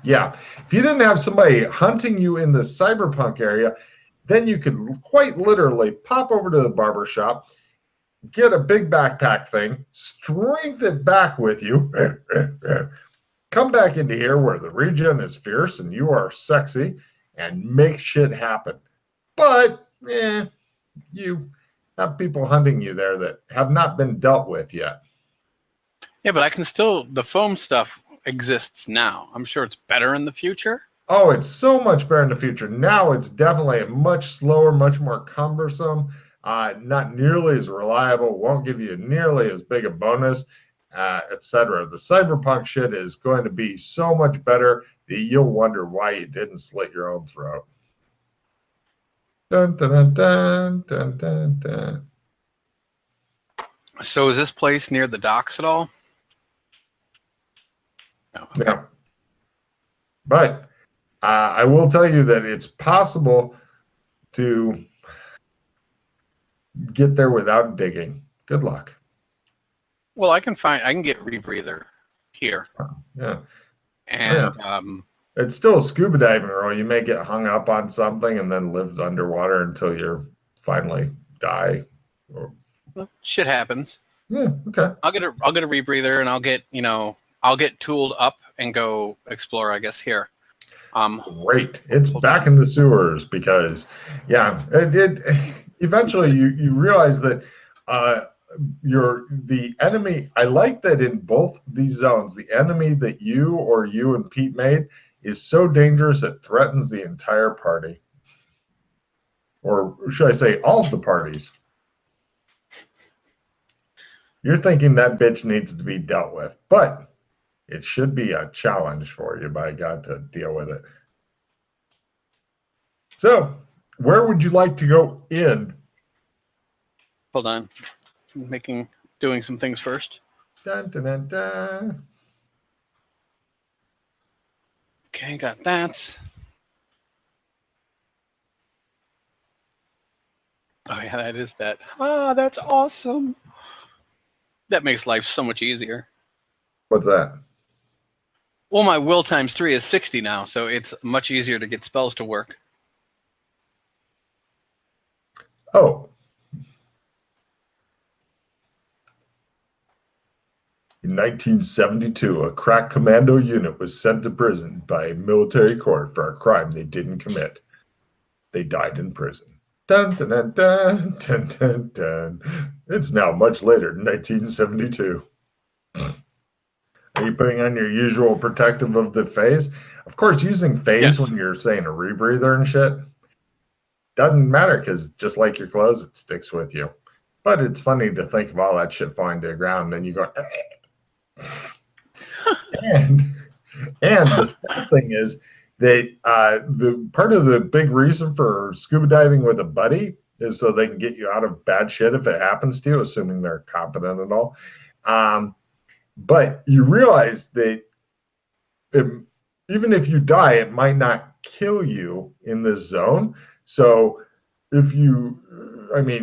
Yeah. If you didn't have somebody hunting you in the cyberpunk area, then you could quite literally pop over to the barber shop, get a big backpack thing, strength it back with you, come back into here where the regen is fierce and you are sexy, and make shit happen. But you have people hunting you there that have not been dealt with yet. Yeah, but I can still, the foam stuff exists now. I'm sure it's better in the future. Oh, it's so much better in the future. Now it's definitely much slower, much more cumbersome, not nearly as reliable, won't give you nearly as big a bonus, etc. The cyberpunk shit is going to be so much better that you'll wonder why you didn't slit your own throat. Dun, dun, dun, dun, dun, dun. So is this place near the docks at all? No. Okay. Yeah. But I will tell you that it's possible to get there without digging. Good luck. Well, I can get rebreather here. Yeah. And it's still a scuba diving role. You may get hung up on something and then live underwater until you finally die. Well, shit happens. Yeah, okay. I'll get a rebreather, and I'll get tooled up and go explore, I guess, here. Great. It's back in the sewers because, yeah, it eventually you realize that the enemy. I like that in both these zones, the enemy that you and Pete made is so dangerous it threatens the entire party, or should I say, all of the parties. You're thinking that bitch needs to be dealt with, but it should be a challenge for you, by God, to deal with it. So, where would you like to go in? Hold on. Doing some things first. Dun, dun, dun, dun. Okay, got that. Oh yeah, that is that. Ah, that's awesome. That makes life so much easier. What's that? Well, my will times 3 is 60 now, so it's much easier to get spells to work. Oh. In 1972, a crack commando unit was sent to prison by a military court for a crime they didn't commit. They died in prison. Dun, dun, dun, dun, dun, dun, dun. It's now much later, 1972. Are you putting on your usual protective of the phase? Of course, using phase when you're saying a rebreather and shit doesn't matter because just like your clothes, it sticks with you. But it's funny to think of all that shit falling to the ground, and then you go, and the sad thing is that the part of the big reason for scuba diving with a buddy is so they can get you out of bad shit if it happens to you, assuming they're competent and all. But you realize that even if you die, it might not kill you in this zone. So if you're like,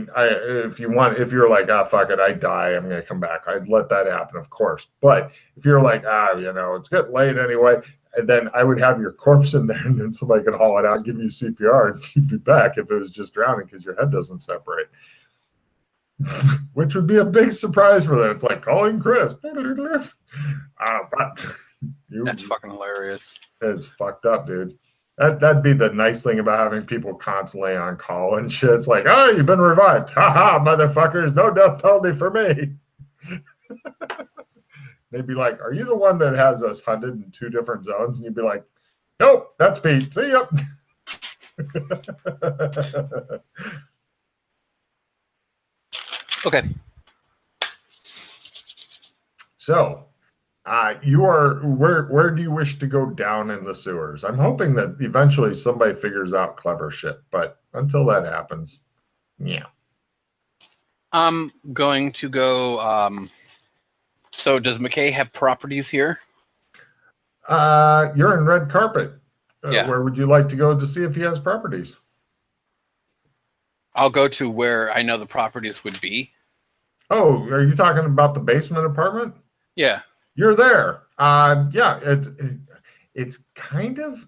fuck it, I die, I'm going to come back, I'd let that happen, of course. But if you're like, it's getting late anyway, and then I would have your corpse in there and then somebody could haul it out, give you CPR, and you'd be back if it was just drowning because your head doesn't separate. Which would be a big surprise for them. It's like calling Chris. That's fucking hilarious. It's fucked up, dude. That'd be the nice thing about having people constantly on call and shit. It's like, oh, you've been revived. Ha, motherfuckers, no death penalty for me. They'd be like, are you the one that has us hunted in 2 different zones? And you'd be like, nope, that's Pete. See ya. Okay. So, where do you wish to go down in the sewers? I'm hoping that eventually somebody figures out clever shit, but until that happens, yeah. I'm going to go. So, does McKay have properties here? You're in red carpet. Yeah. Where would you like to go to see if he has properties? I'll go to where I know the properties would be. Oh, are you talking about the basement apartment? Yeah. You're there. Yeah. It's kind of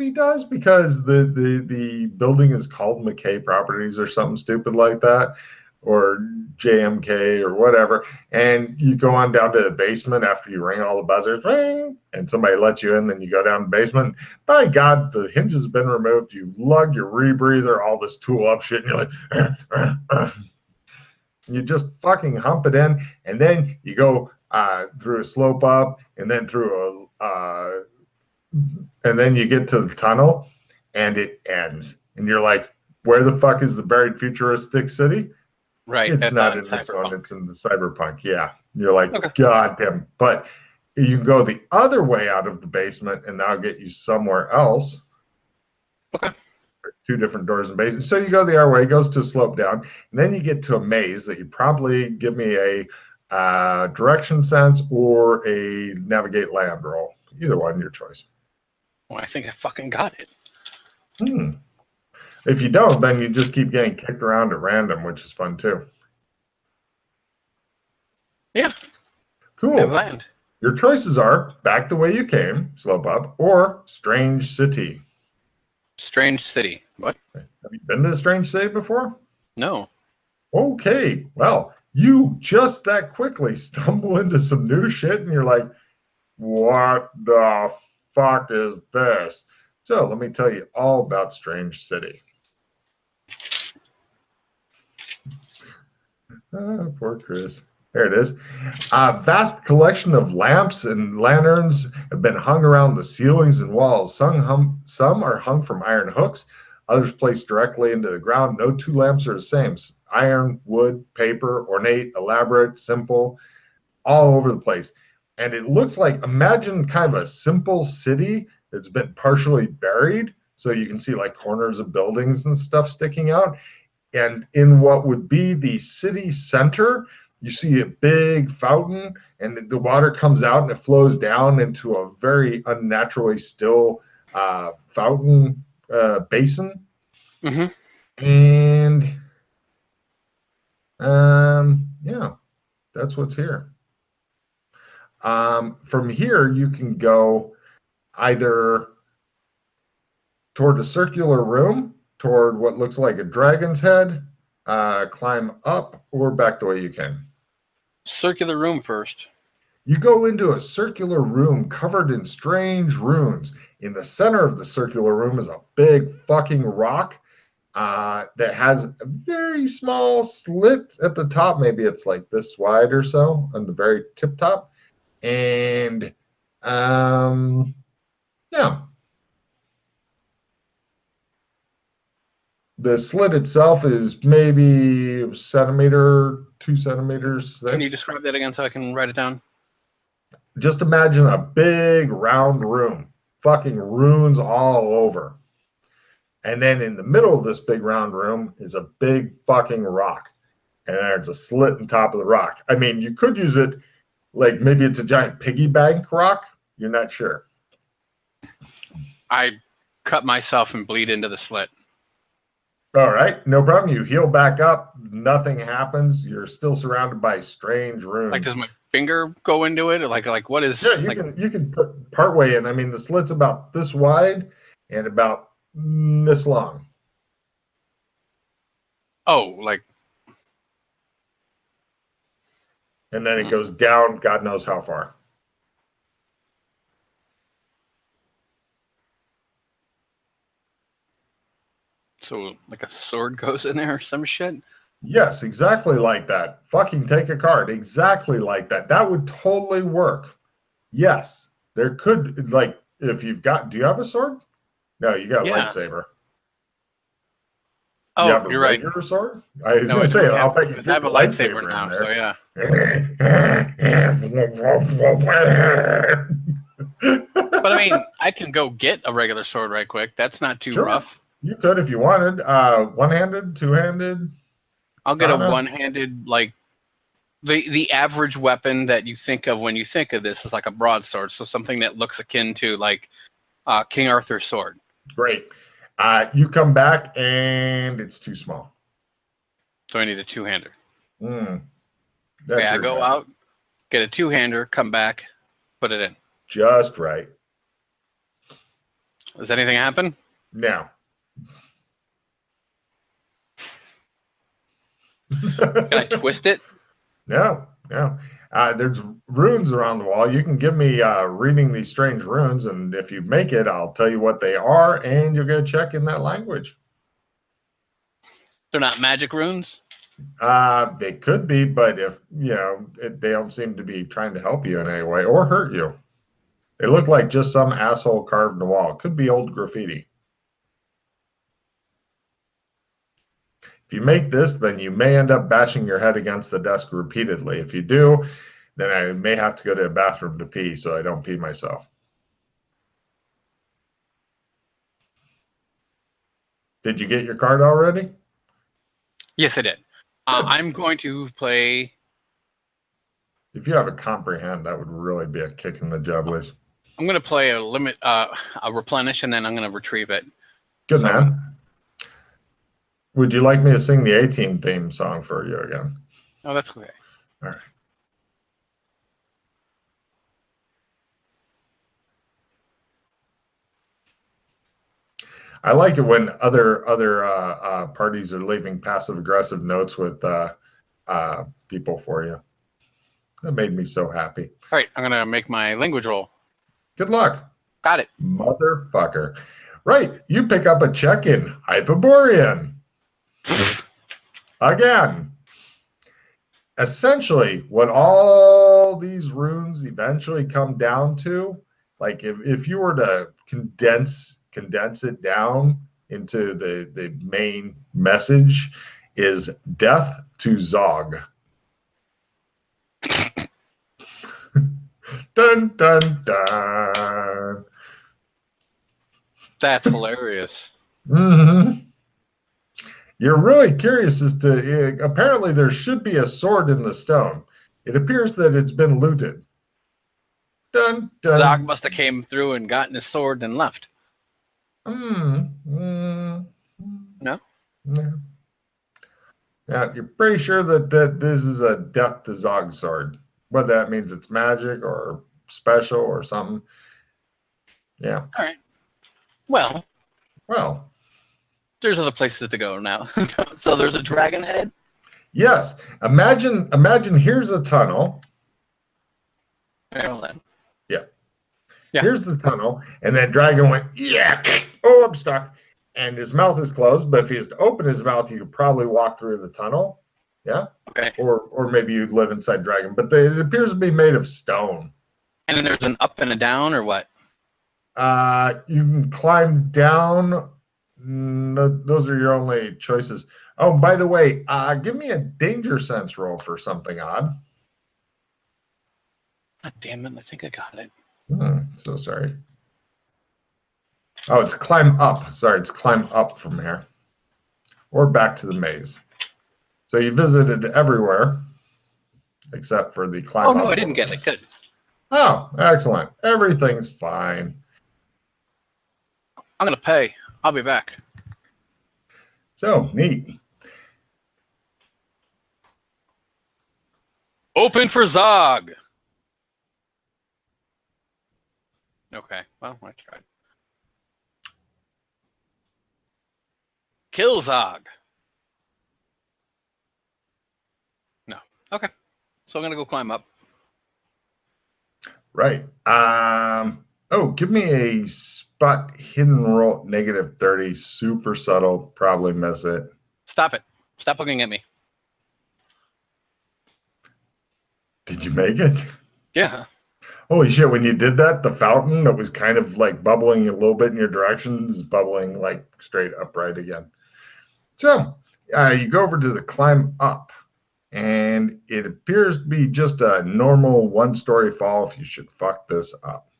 he does, because the building is called McKay Properties or something stupid like that, or JMK or whatever. And you go on down to the basement after you ring all the buzzers, ring, and somebody lets you in. Then you go down the basement. By God, the hinges have been removed. You lug your rebreather, all this tool up shit, and you're like, you just fucking hump it in, and then you go through a slope up, and then through and then you get to the tunnel, and it ends, and you're like, where the fuck is the buried futuristic city? Right. It's That's not on in this cyberpunk. one. It's in the cyberpunk. Yeah, you're like, Okay. God damn. But you can go the other way out of the basement, and that'll get you somewhere else. Okay. Two different doors in the basement. So you go the other way, it goes to a slope down, and then you get to a maze that you probably give me a direction sense or a navigate land roll. Either one, your choice. Well, I think I fucking got it. If you don't, then you just keep getting kicked around at random, which is fun too. Yeah. Cool. Land. Your choices are back the way you came, slope up, or strange city. Strange city. What? Have you been to a strange city before? No. Okay. Well, you just that quickly stumble into some new shit, and you're like, what the fuck is this? So let me tell you all about Strange City. Poor Chris. There it is. A vast collection of lamps and lanterns have been hung around the ceilings and walls. Some are hung from iron hooks, others placed directly into the ground. No two lamps are the same. Iron, wood, paper, ornate, elaborate, simple, all over the place. And it looks like, imagine kind of a simple city that's been partially buried. So you can see like corners of buildings and stuff sticking out. And in what would be the city center, you see a big fountain, and the water comes out and it flows down into a very unnaturally still fountain basin. Mm-hmm. And yeah, that's what's here. From here, you can go either toward a circular room, toward what looks like a dragon's head, climb up, or back the way you came. Circular room first. You go into a circular room covered in strange runes. In the center of the circular room is a big fucking rock that has a very small slit at the top. Maybe it's like this wide or so on the very tip top. And yeah. The slit itself is maybe a centimeter, 2 centimeters thick. Can you describe that again so I can write it down? Just imagine a big round room, fucking runes all over. And then in the middle of this big round room is a big fucking rock. And there's a slit in top of the rock. I mean, you could use it like maybe it's a giant piggy bank rock. You're not sure. I cut myself and bleed into the slit. All right, no problem. You heal back up. Nothing happens. You're still surrounded by strange runes. Like, does my finger go into it? Or like what is? Yeah, like... you can put part way in. I mean, the slit's about this wide and about this long. Oh, like. And then it goes down, God knows how far. So, like a sword goes in there or some shit? Yes, exactly like that. Fucking take a card. Exactly like that. That would totally work. Yes, there could, like, if you've got, do you have a sword? No, you got a lightsaber. Oh, you have a you're regular right. sword? I was going to say, I'll bet you I have a lightsaber now, so yeah. But I mean, I can go get a regular sword right quick. That's not too rough. You could if you wanted. One-handed, two-handed. I'll get a one-handed, like the average weapon that you think of when you think of this is like a broadsword, so something that looks akin to like King Arthur's sword. Great. You come back and it's too small. So I need a two-hander. Okay, I go out, get a two-hander, come back, put it in. Just right. Does anything happen? No. Can I twist it? No. There's runes around the wall. You can give me reading these strange runes, and if you make it, I'll tell you what they are, and you'll get a check in that language. They're not magic runes? They could be, but if they don't seem to be trying to help you in any way or hurt you. They look like just some asshole carved the wall. Could be old graffiti. If you make this, then you may end up bashing your head against the desk repeatedly. If you do, then I may have to go to a bathroom to pee so I don't pee myself. Did you get your card already? Yes, I did. I'm going to play... If you have a comprehend, that would really be a kick in the jubblies. I'm going to play a replenish, and then I'm going to retrieve it. Good, man. Would you like me to sing the A-Team theme song for you again? Oh, that's okay. All right. I like it when other parties are leaving passive-aggressive notes with people for you. That made me so happy. All right, I'm going to make my language roll. Good luck. Got it. Motherfucker. Right, you pick up a check in Hyperborean. Again. Essentially, what all these runes eventually come down to, like if you were to condense it down into the main message, is death to Zog. Dun, dun, dun. That's hilarious. Mm-hmm. You're really curious as to, apparently there should be a sword in the stone. It appears that it's been looted. Dun, dun. Zog must have came through and gotten his sword and left. No? No. Yeah, you're pretty sure that this is a death to Zog sword. Whether that means it's magic or special or something. Yeah. All right. Well. There's other places to go now. So there's a dragon head? Yes. Imagine here's a tunnel. Well, then. Yeah. Here's the tunnel, and that dragon went, yeah, oh, I'm stuck. And his mouth is closed, but if he has to open his mouth, you could probably walk through the tunnel. Yeah? Okay. Or maybe you'd live inside dragon, but it appears to be made of stone. And then there's an up and a down, or what? You can climb down. No, those are your only choices. Oh, by the way, give me a danger sense roll for something odd. God damn it, I think I got it. So sorry. Oh, it's climb up. Sorry, it's climb up from here. Or back to the maze. So you visited everywhere except for the climb up. Oh, no, I didn't get it. Good. Oh, excellent. Everything's fine. I'm going to pay. I'll be back. So, neat. Open for Zog. Okay, well, I tried. Kill Zog. No. Okay. So I'm going to go climb up. Right. Oh, give me a spot hidden roll, -30, super subtle, probably miss it. Stop it. Stop looking at me. Did you make it? Yeah. Holy shit, when you did that, the fountain that was kind of like bubbling a little bit in your direction is bubbling like straight upright again. So you go over to the climb up, and it appears to be just a normal one-story fall if you should fuck this up.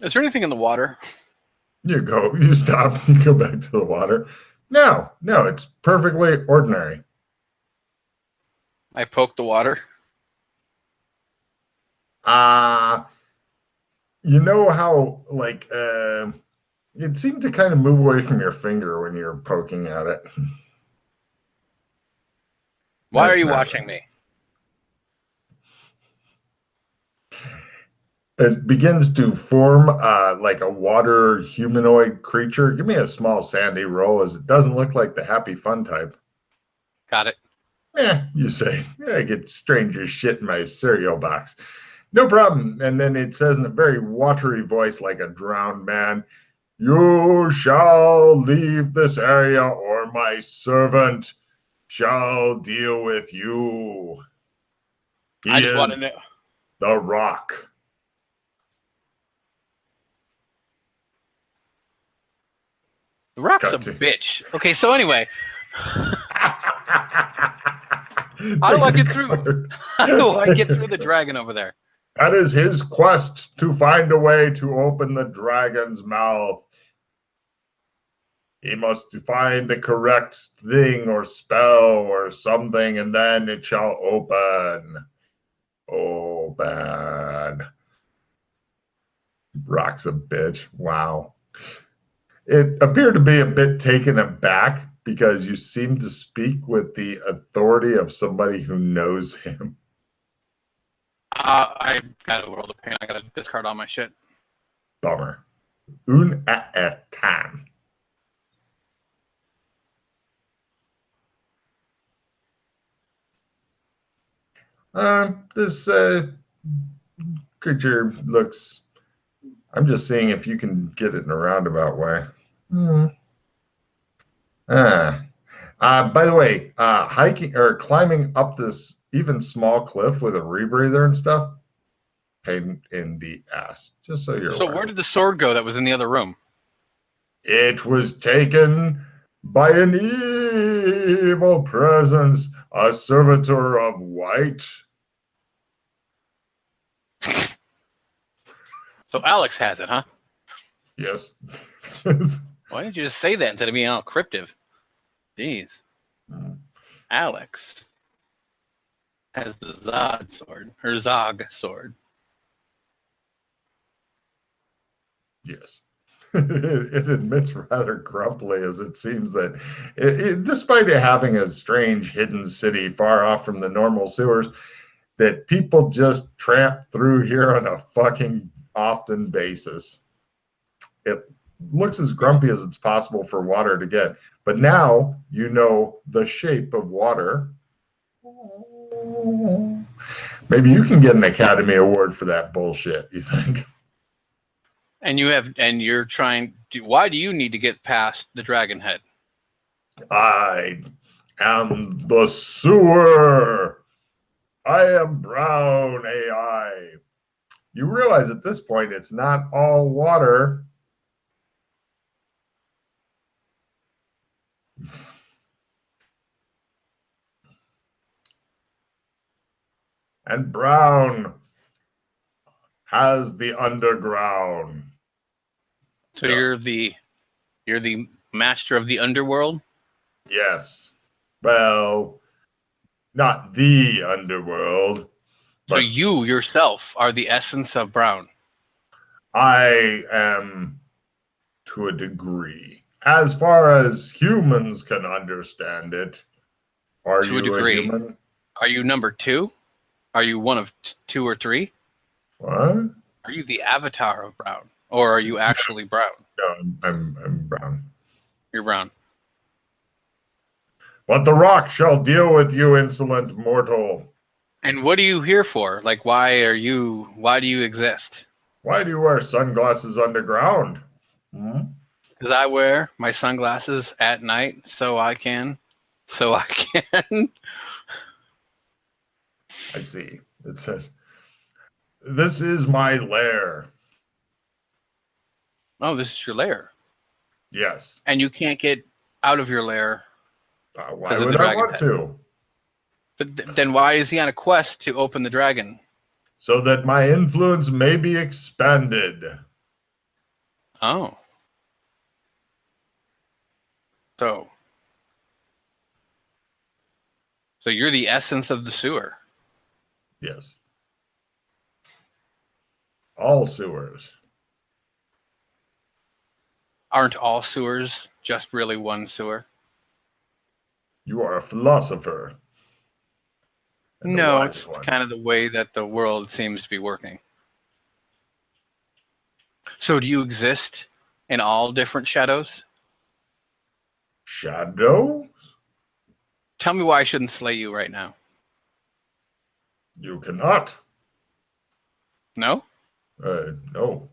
Is there anything in the water? You stop, you go back to the water. No, it's perfectly ordinary. I poke the water. You know how, like, it seemed to kind of move away from your finger when you're poking at it. Why are you watching me? It begins to form like a water humanoid creature. Give me a small sandy roll, as it doesn't look like the happy fun type. Got it. You say. I get stranger shit in my cereal box. No problem. And then it says in a very watery voice, like a drowned man, "You shall leave this area, or my servant shall deal with you. I He just want is to know. the Rock." The Rock's a bitch. Okay, so anyway, how do I get through? How do I get through the dragon over there? That is his quest, to find a way to open the dragon's mouth. He must find the correct thing or spell or something, and then it shall open. Open. Rock's a bitch. Wow. It appeared to be a bit taken aback because you seem to speak with the authority of somebody who knows him. I got a world of pain. I got to discard all my shit. Bummer. Un at a time. This creature looks. I'm just seeing if you can get it in a roundabout way. By the way, hiking or climbing up this even small cliff with a rebreather and stuff, pain in the ass. Just so you're aware. So where did the sword go that was in the other room? It was taken by an evil presence, a servitor of white. So Alex has it, huh? Yes. Why didn't you just say that instead of being all cryptic? Jeez. Alex has the Zod sword, or Zog sword. Yes. It admits rather grumpily, as it seems that despite it having a strange hidden city far off from the normal sewers, that people just tramp through here on a fucking often basis. It looks as grumpy as it's possible for water to get. But now you know the shape of water. Maybe you can get an Academy Award for that bullshit, you think? And you're trying to, why do you need to get past the dragon head? I am the sewer. I am Brown AI. You realize at this point it's not all water. And Brown has the underground. So you're the master of the underworld? Yes. Well, not the underworld. So you yourself are the essence of Brown. I am, to a degree. As far as humans can understand it. Are you a human? Are you number 2? Are you one of 2 or 3? What? Are you the avatar of Brown? Or are you actually Brown? No, I'm Brown. You're Brown. But the Rock shall deal with you, insolent mortal. And what are you here for? Like, why do you exist? Why do you wear sunglasses underground? Because I wear my sunglasses at night so I can. I see. It says, "This is my lair." Oh, this is your lair? Yes. And you can't get out of your lair. Why would I want to? But then why is he on a quest to open the dragon? So that my influence may be expanded. Oh. So you're the essence of the sewer. Yes. All sewers. Aren't all sewers just really one sewer? You are a philosopher. No, it's kind of the way that the world seems to be working. So do you exist in all different shadows? Shadow? Tell me why I shouldn't slay you right now. You cannot. No? No,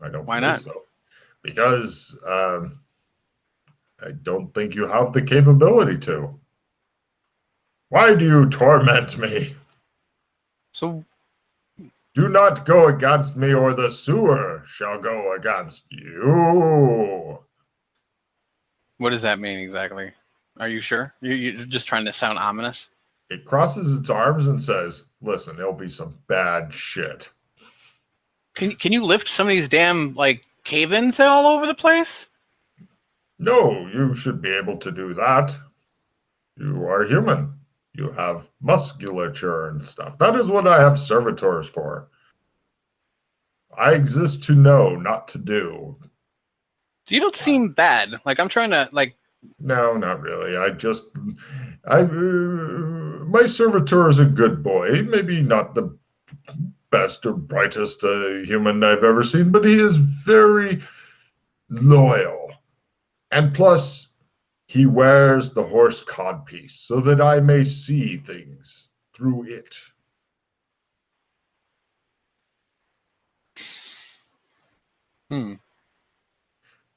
I don't Why believe not? so. Because I don't think you have the capability to. Why do you torment me? So Do not go against me, or the sewer shall go against you. what does that mean exactly? Are you sure? You're just trying to sound ominous? It crosses its arms and says, listen, there'll be some bad shit. Can you lift some of these damn like cave-ins all over the place? No, you should be able to do that. You are human. You have musculature and stuff. That is what I have servitors for. I exist to know, not to do. So you don't seem bad. Like I'm trying to like. No, not really. My servitor is a good boy. Maybe not the best or brightest human I've ever seen, but he is very loyal. And plus, he wears the horse codpiece so that I may see things through it.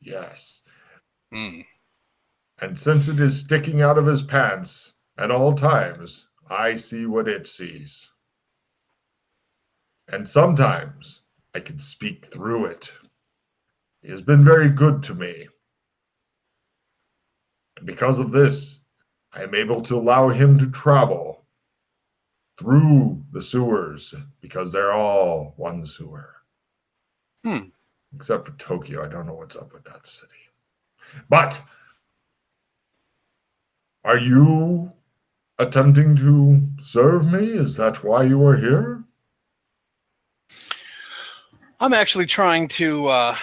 Yes. And since it is sticking out of his pants at all times, I see what it sees. And sometimes I can speak through it. He has been very good to me. And because of this, I am able to allow him to travel through the sewers because they're all one sewer. Except for Tokyo. I don't know what's up with that city. But are you attempting to serve me? Is that why you are here? I'm actually trying to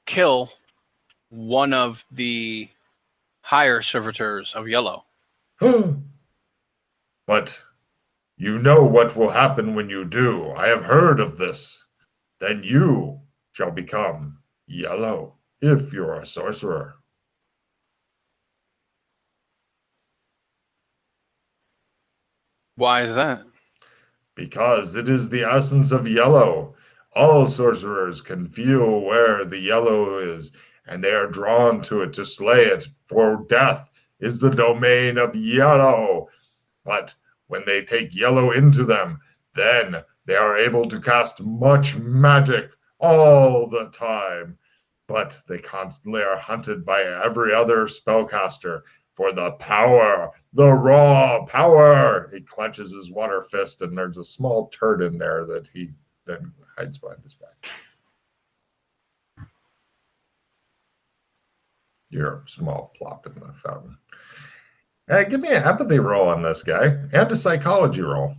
kill one of the higher servitors of Yellow. But you know what will happen when you do. I have heard of this. Then you shall become yellow if you're a sorcerer. Why is that? Because it is the essence of yellow. All sorcerers can feel where the yellow is, and they are drawn to it to slay it, for death is the domain of yellow. But when they take yellow into them, then they are able to cast much magic all the time. But they constantly are hunted by every other spellcaster for the power, the raw power. He clenches his water fist, and there's a small turd in there that he then hides behind his back. You're a small plop in the fountain. Give me an empathy roll on this guy and a psychology roll.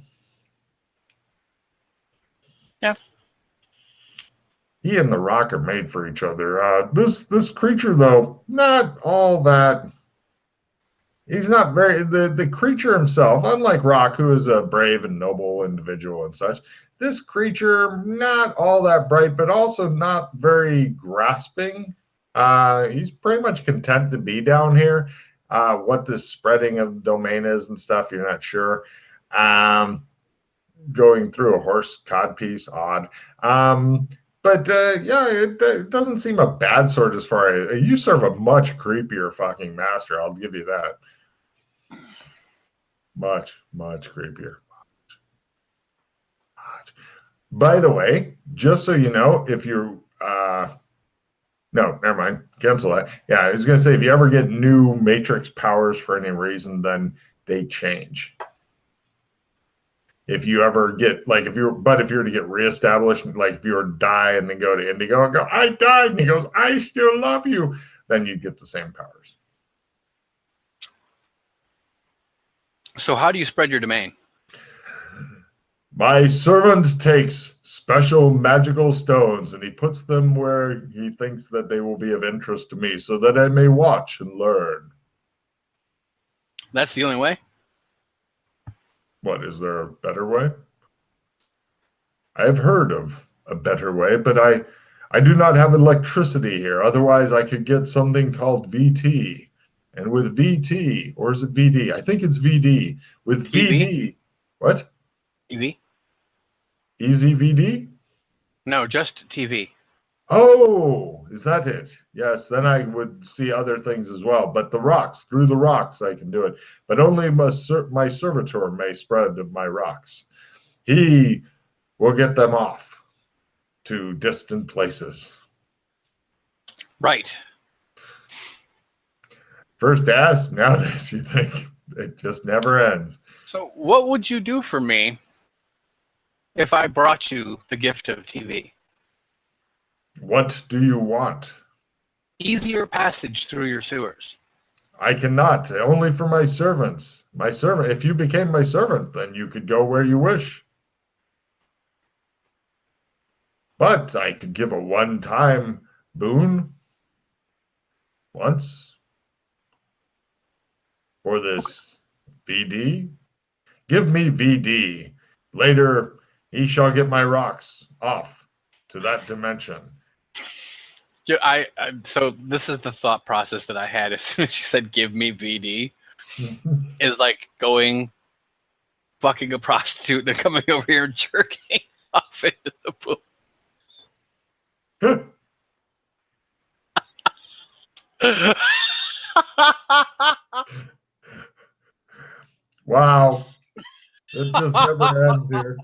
Yeah. He and the Rock are made for each other. This creature, though, not all that. He's not very the creature himself, unlike Rock, who is a brave and noble individual and such. This creature, not all that bright, but also not very grasping. He's pretty much content to be down here. What this spreading of domain is and stuff, you're not sure. Going through a horse codpiece, odd. But yeah, it doesn't seem a bad sort as far as you serve a much creepier fucking master. I'll give you that. Much creepier. Much. By the way, just so you know, if you no, never mind. Cancel that. Yeah, I was gonna say if you ever get new Matrix powers for any reason, then they change. If you ever get if you were to get reestablished, like if you were to die and then go to Indigo and go, I died, and he goes, I still love you, then you'd get the same powers. So how do you spread your domain? My servant takes special magical stones and he puts them where he thinks that they will be of interest to me so that I may watch and learn. That's the only way? What, is there a better way? I have heard of a better way, but I do not have electricity here. Otherwise, I could get something called VT. And with VT, or is it VD? I think it's VD. With TV? VD, what? TV? Easy VD? No, just TV. Oh, is that it? Yes, then I would see other things as well. But the rocks, through the rocks, I can do it. But only my servitor may spread of my rocks. He will get them off to distant places. Right. First ask, now this, you think. It just never ends. So what would you do for me if I brought you the gift of TV? What do you want? Easier passage through your sewers. I cannot, only for my servants. My servant, if you became my servant, then you could go where you wish. But I could give a one-time boon once for this VD. Give me VD. Later, he shall get my rocks off to that dimension. Yeah, so this is the thought process that I had as soon as she said, give me VD, is like going, fucking a prostitute and coming over here and jerking off into the pool. Wow. It just never ends here.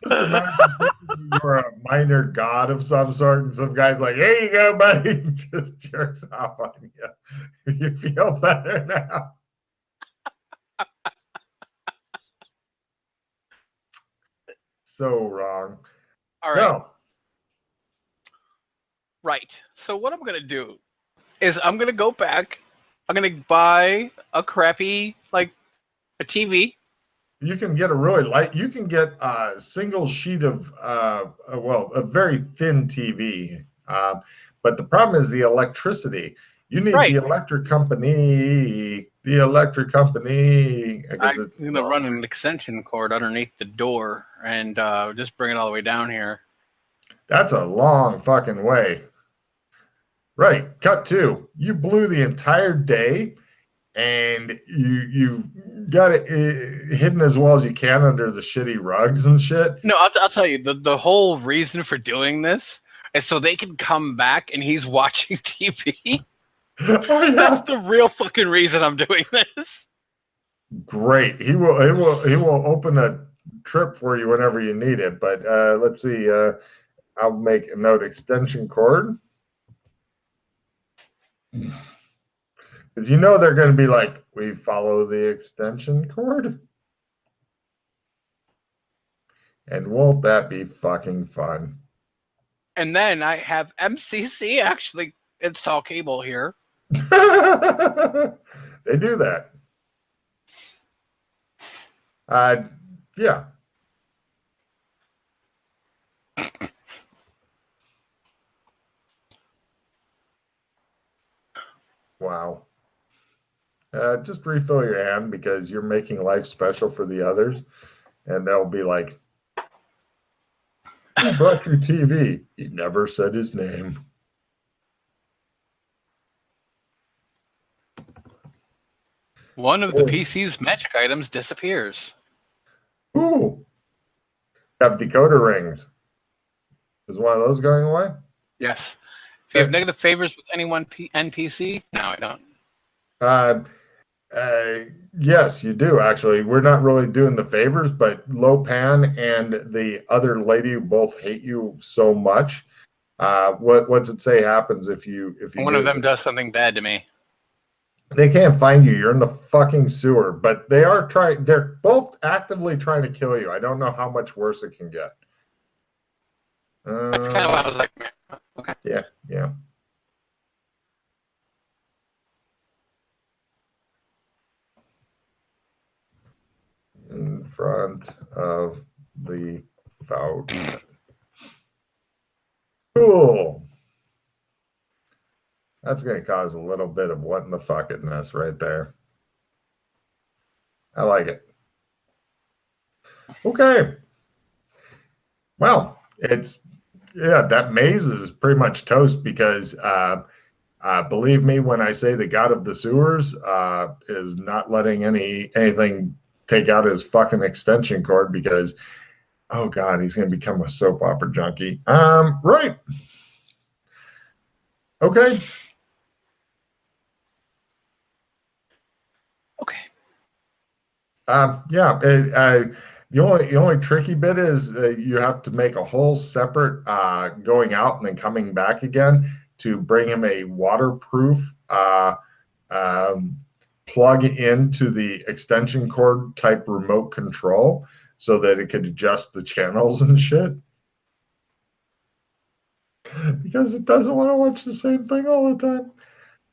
Just imagine you're a minor god of some sort, and some guy's like, "Here you go, buddy," just jerks off on you. You feel better now. So wrong. All right. Right. So what I'm gonna do is I'm gonna go back. I'm gonna buy a crappy, like, a TV. You can get a really light. You can get a single sheet of, a very thin TV. But the problem is the electricity. You need the electric company. The electric company. I'm gonna run an extension cord underneath the door and just bring it all the way down here. That's a long fucking way. Right. Cut two. You blew the entire day. And you've got it hidden as well as you can under the shitty rugs and shit. No, I'll tell you, the whole reason for doing this is so they can come back and he's watching TV. Oh, yeah. That's the real fucking reason I'm doing this. Great. He will open a trip for you whenever you need it. But let's see. I'll make a note: extension cord. Because you know they're going to be like, we follow the extension cord? And won't that be fucking fun? And then I have MCC actually install cable here. They do that. Yeah. Wow. Just refill your hand because you're making life special for the others. And they'll be like, who brought your TV? He never said his name. One of the PC's magic items disappears. Ooh. Have decoder rings. Is one of those going away? Yes. If you have negative favors with any one NPC? No, I don't. Yes, you do, actually. We're not really doing the favors, but Lopan and the other lady both hate you so much. What's it say happens if you one of them does something bad to me? They can't find you. You're in the fucking sewer. But they're both actively trying to kill you. I don't know how much worse it can get. That's kind of what I was like, okay. Yeah. In front of the fountain. Cool. That's going to cause a little bit of what in the fuckness right there. I like it. Okay. Well, that maze is pretty much toast because believe me when I say the god of the sewers is not letting anything take out his fucking extension cord because oh god, he's going to become a soap opera junkie. Right. Okay. Okay. Yeah. The only tricky bit is you have to make a whole separate going out and then coming back again to bring him a waterproof um, plug into the extension cord type remote control so that it could adjust the channels and shit. Because it doesn't want to watch the same thing all the time.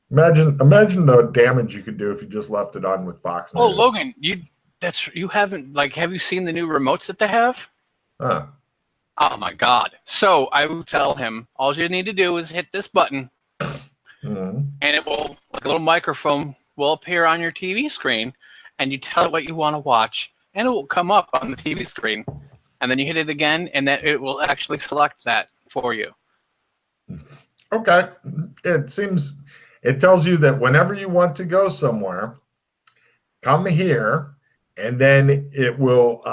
Imagine the damage you could do if you just left it on with Fox Oh, News. Logan, you haven't have you seen the new remotes that they have? Huh. Oh my god. So I would tell him all you need to do is hit this button Mm-hmm. and it will like a little microphone will appear on your TV screen and you tell it what you want to watch and it will come up on the TV screen. And then you hit it again and then it will actually select that for you. Okay. It tells you that whenever you want to go somewhere, come here, and then it will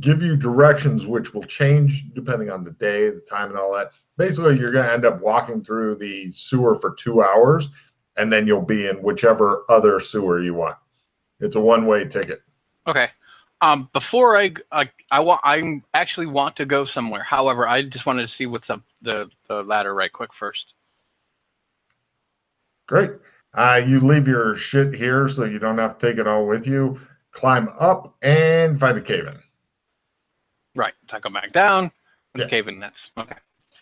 give you directions which will change depending on the day, the time, and all that. Basically, you're going to end up walking through the sewer for 2 hours, and then you'll be in whichever other sewer you want. It's a one-way ticket. Okay. Before I actually want to go somewhere. However, I just wanted to see what's up the ladder right quick first. Great. You leave your shit here so you don't have to take it all with you. Climb up and find a cave-in. Right. So I go back down. Let's Yeah. cave in. That's okay.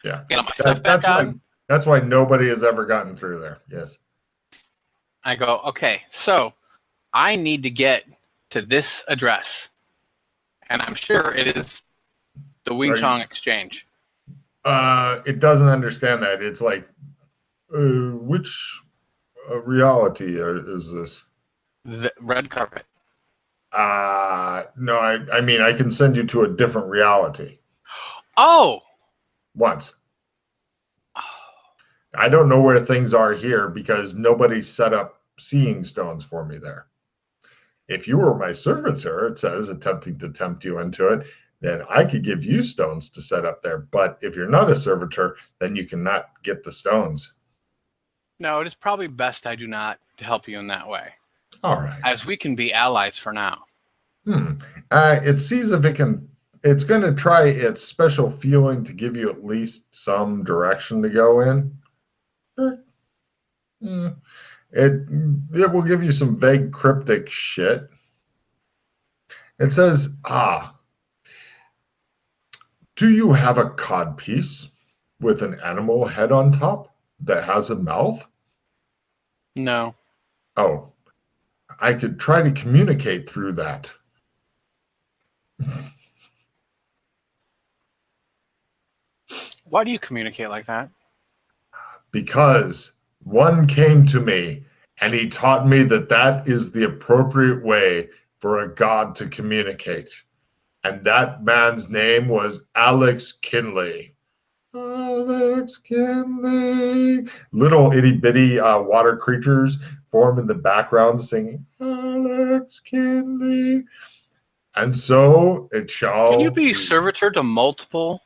Yeah. Get all my stuff back on. That's why nobody has ever gotten through there. Yes. I go, okay, so I need to get to this address. And I'm sure it is the Wing Chong Exchange. It doesn't understand that. It's like, which reality is this? The red carpet. No, I mean, I can send you to a different reality. Oh! Once. I don't know where things are here because nobody set up seeing stones for me there. If you were my servitor, it says, attempting to tempt you into it, then I could give you stones to set up there. But if you're not a servitor, then you cannot get the stones. No, it is probably best I do not help you in that way. All right. As we can be allies for now. It sees if it can. It's going to try its special feeling to give you at least some direction to go in. It will give you some vague cryptic shit. It says, do you have a codpiece with an animal head on top that has a mouth? No. Oh, I could try to communicate through that. Why do you communicate like that? Because one came to me and he taught me that is the appropriate way for a god to communicate. And that man's name was Alex Kinley. Alex Kinley. Little itty bitty water creatures form in the background singing Alex Kinley. And so it shall. Can you be servitor to multiple?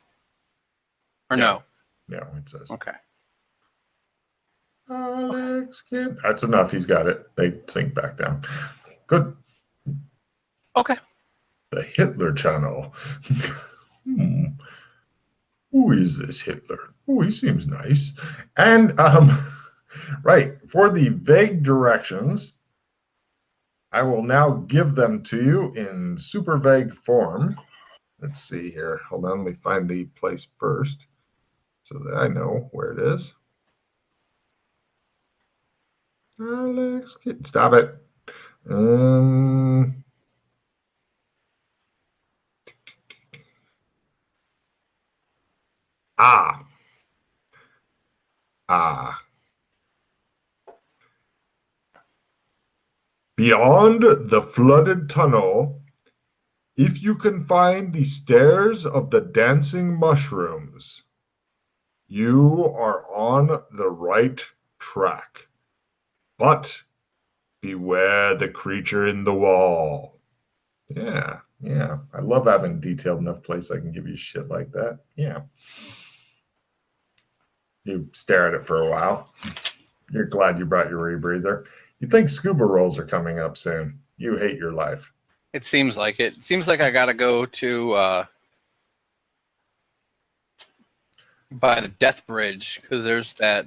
Or no? No, it says. Okay. Alex Kinley. That's enough. He's got it. They sink back down. Good. Okay. The Hitler channel. Who is this Hitler? Oh, he seems nice. And right, for the vague directions, I will now give them to you in super vague form. Let's see here. Hold on, let me find the place first so that I know where it is. Alex, stop it. Beyond the flooded tunnel If you can find the stairs of the dancing mushrooms, you are on the right track. But beware the creature in the wall. Yeah, yeah. I love having a detailed enough place I can give you shit like that. Yeah. You stare at it for a while. You're glad you brought your rebreather. You think scuba rolls are coming up soon. You hate your life. It seems like it. It seems like I gotta go to by the Death Bridge because there's that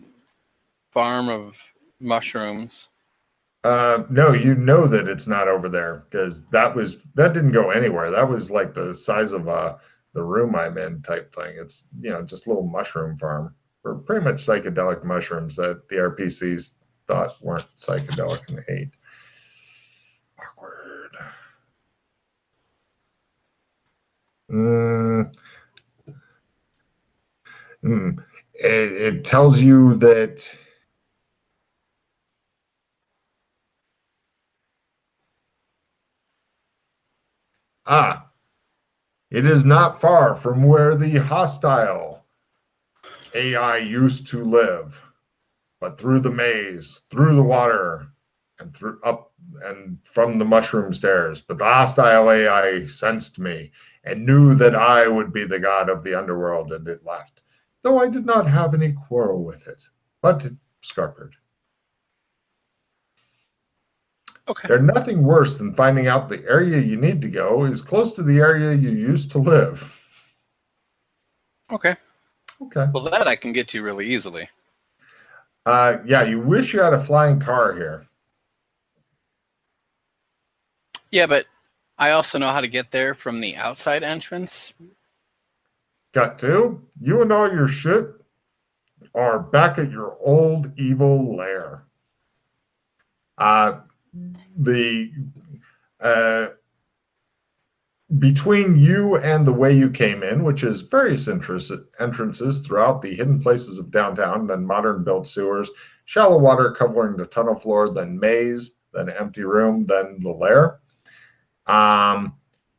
farm of mushrooms. No, you know that it's not over there because that didn't go anywhere. That was like the size of the room I'm in type thing. It's just a little mushroom farm for pretty much psychedelic mushrooms that the RPCs thought weren't psychedelic and ate. Awkward. It tells you that it is not far from where the hostile AI used to live, but through the maze, through the water, and through up and from the mushroom stairs. But the hostile AI sensed me and knew that I would be the god of the underworld, and it left. Though I did not have any quarrel with it, but it scarpered. Okay. There's nothing worse than finding out the area you need to go is close to the area you used to live. Okay. Okay. Well, that I can get to really easily. Yeah, you wish you had a flying car here. Yeah, but I also know how to get there from the outside entrance. Got to? You and all your shit are back at your old evil lair. Between you and the way you came in, which is various entrances throughout the hidden places of downtown, then modern built sewers, shallow water covering the tunnel floor, then maze, then empty room, then the lair.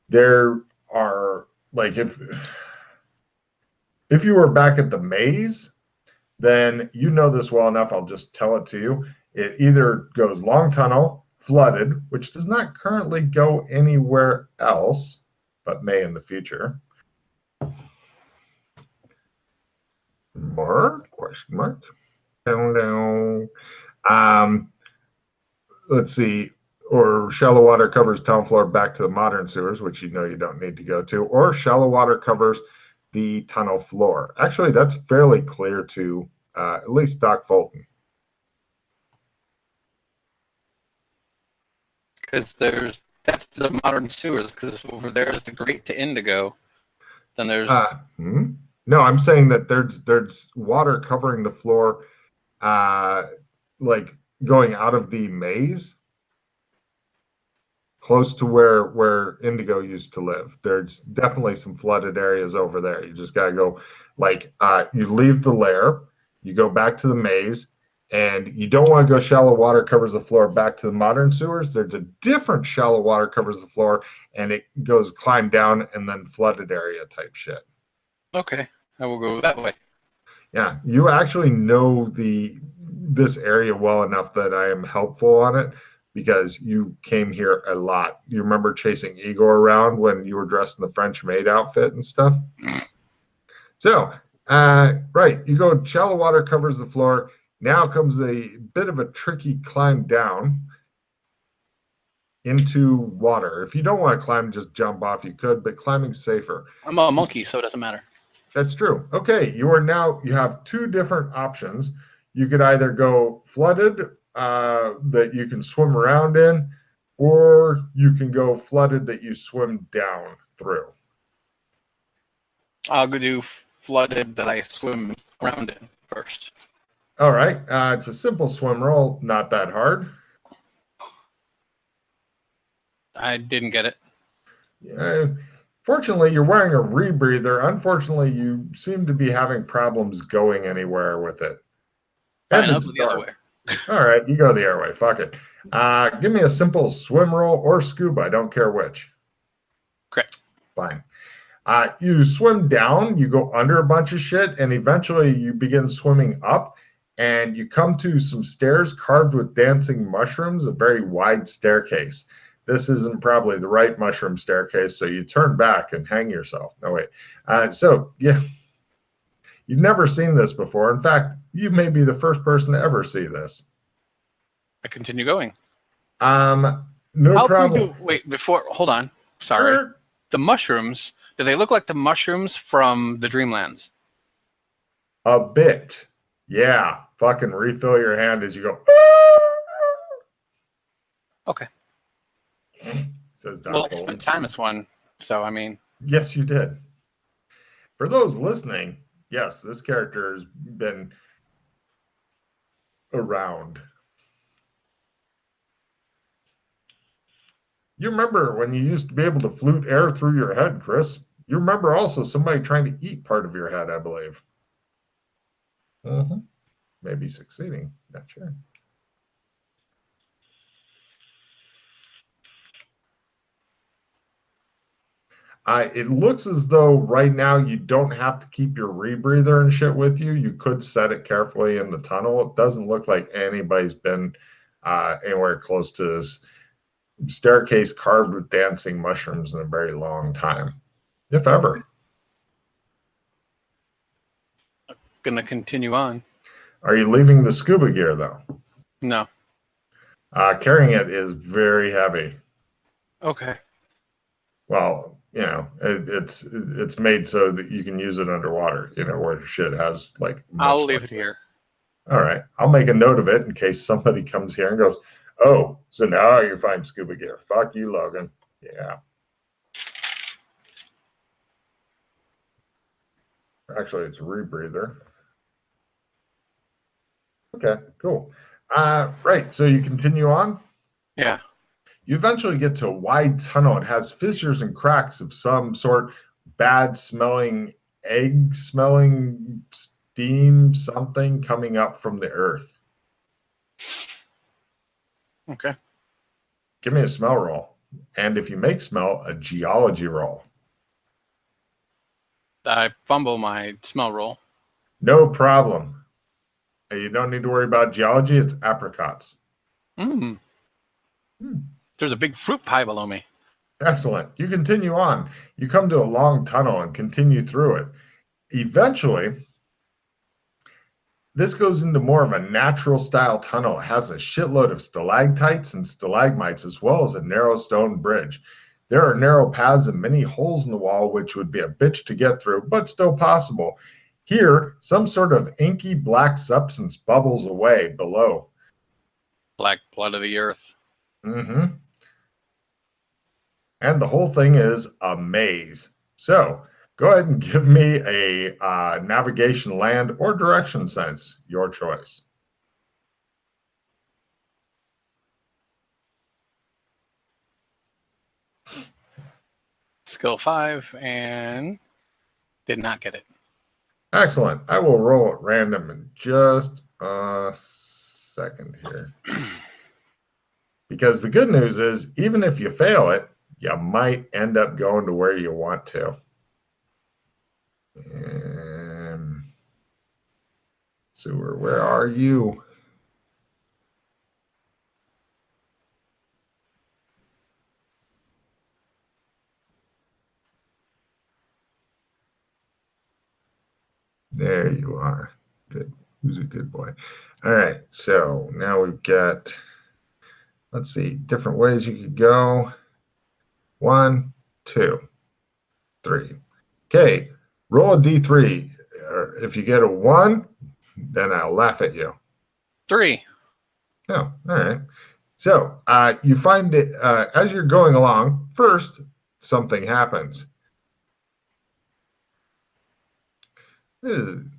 There are, like, if you were back at the maze, then you know this well enough, I'll just tell it to you. It either goes long tunnel, flooded, which does not currently go anywhere else, but may in the future. More question mark. Let's see. Or shallow water covers town floor back to the modern sewers, which you know you don't need to go to. Or shallow water covers the tunnel floor. Actually, that's fairly clear to at least Doc Fulton. Because that's the modern sewers, because over there is the Great to Indigo. Then there's no, I'm saying that there's water covering the floor, like going out of the maze, close to where Indigo used to live. There's definitely some flooded areas over there. You just gotta go, like, you leave the lair, you go back to the maze, and you don't want to go shallow water covers the floor back to the modern sewers. There's a different shallow water covers the floor, and it goes climb down and then flooded area type shit. Okay, I will go that way. Yeah, you actually know this area well enough that I am helpful on it because you came here a lot. You remember chasing Igor around when you were dressed in the French maid outfit and stuff? So, right, you go shallow water covers the floor. Now comes a bit of a tricky climb down into water. If you don't want to climb, just jump off, you could, but climbing's safer. I'm a monkey, so it doesn't matter. That's true. Okay, you have two different options. You could either go flooded, that you can swim around in, or you can go flooded that you swim down through. I'll go do flooded that I swim around in first. All right. It's a simple swim roll, not that hard. I didn't get it. Fortunately, you're wearing a rebreather. Unfortunately, you seem to be having problems going anywhere with it. And I'll go the other way. All right, you go the other way. Fuck it. Give me a simple swim roll or scuba. I don't care which. Correct. Fine. You swim down, you go under a bunch of shit, and eventually you begin swimming up, and you come to some stairs carved with dancing mushrooms, a very wide staircase. This isn't probably the right mushroom staircase, so you turn back and hang yourself. No, wait. So, yeah, you've never seen this before. In fact, you may be the first person to ever see this. I continue going. No problem. Wait, hold on. Sorry. The mushrooms, do they look like the mushrooms from the Dreamlands? A bit. Yeah. Fucking refill your hand as you go. Okay. Says Doc. Well, I spent time as one, so I mean. Yes, you did. For those listening, yes, this character has been around. You remember when you used to be able to flute air through your head, Chris? You remember also somebody trying to eat part of your head, I believe. Maybe succeeding. Not sure. It looks as though right now you don't have to keep your rebreather and shit with you. You could set it carefully in the tunnel. It doesn't look like anybody's been anywhere close to this staircase carved with dancing mushrooms in a very long time, if ever. Gonna continue on. Are you leaving the scuba gear though? No. Carrying it is very heavy. Okay. Well, you know, it's made so that you can use it underwater, you know, where shit has like. I'll leave it here. All right. I'll make a note of it in case somebody comes here and goes, oh, so now you find scuba gear. Fuck you, Logan. Yeah. Actually, it's a rebreather. Okay, cool. Right. So you continue on? Yeah. You eventually get to a wide tunnel. It has fissures and cracks of some sort, bad smelling, egg smelling steam, something coming up from the earth. Okay. Give me a smell roll. And if you make smell, a geology roll. I fumble my smell roll. No problem. You don't need to worry about geology. It's apricots. There's a big fruit pie below me. Excellent. You continue on. You come to a long tunnel and continue through it. Eventually, this goes into more of a natural style tunnel. It has a shitload of stalactites and stalagmites, as well as a narrow stone bridge. There are narrow paths and many holes in the wall, which would be a bitch to get through, but still possible. Here, some sort of inky black substance bubbles away below. Black blood of the earth. And the whole thing is a maze. So go ahead and give me a navigation, land, or direction sense. Your choice. Skill 5 and did not get it. Excellent. I will roll at random in just a second here. Because the good news is, even if you fail it, you might end up going to where you want to. Sewer, where are you? There you are. Good. Who's a good boy? All right. So now we've got, let's see, different ways you could go. 1, 2, 3. Okay. Roll a D3. If you get a 1, then I'll laugh at you. 3. Oh, all right. So you find it as you're going along. First, something happens. You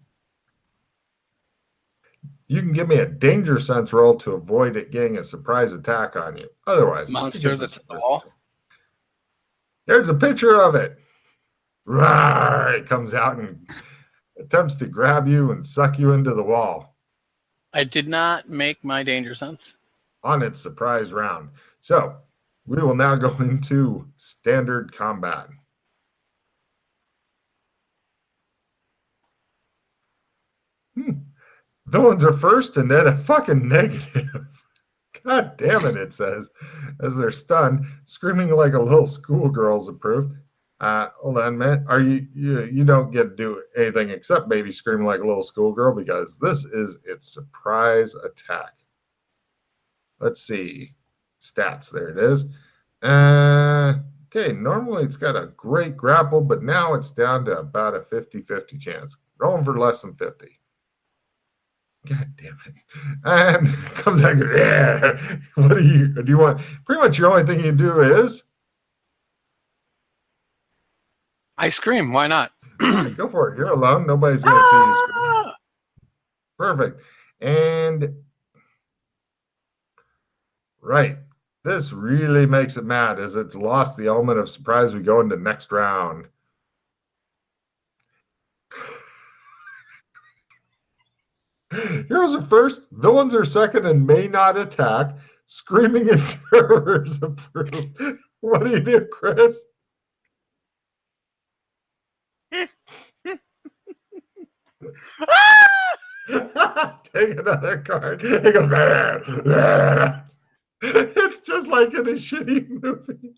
can give me a danger sense roll to avoid it getting a surprise attack on you. Otherwise, monster that's at the wall. There's a picture of it. Rawr, it comes out and attempts to grab you and suck you into the wall. I did not make my danger sense On its surprise round. So We will now go into standard combat. Villains are first and then a fucking negative. God damn it, it says, as they're stunned, screaming like a little schoolgirl's approved. Hold on a minute. Are you don't get to do anything except maybe scream like a little schoolgirl because this is its surprise attack. Let's see. Stats, there it is. Okay, normally it's got a great grapple, but now it's down to about a 50-50 chance. Rolling for less than 50. God damn it. And comes out, yeah. What do you want? Pretty much your only thing you do is I scream. Why not? go for it. You're alone. Nobody's going to see you scream. Perfect. And right. This really makes it mad as it's lost the element of surprise. We go into next round. Heroes are first, villains are second, and may not attack. Screaming and terror is approved. What do you do, Chris? Take another card. It goes, blah, blah. It's just like in a shitty movie.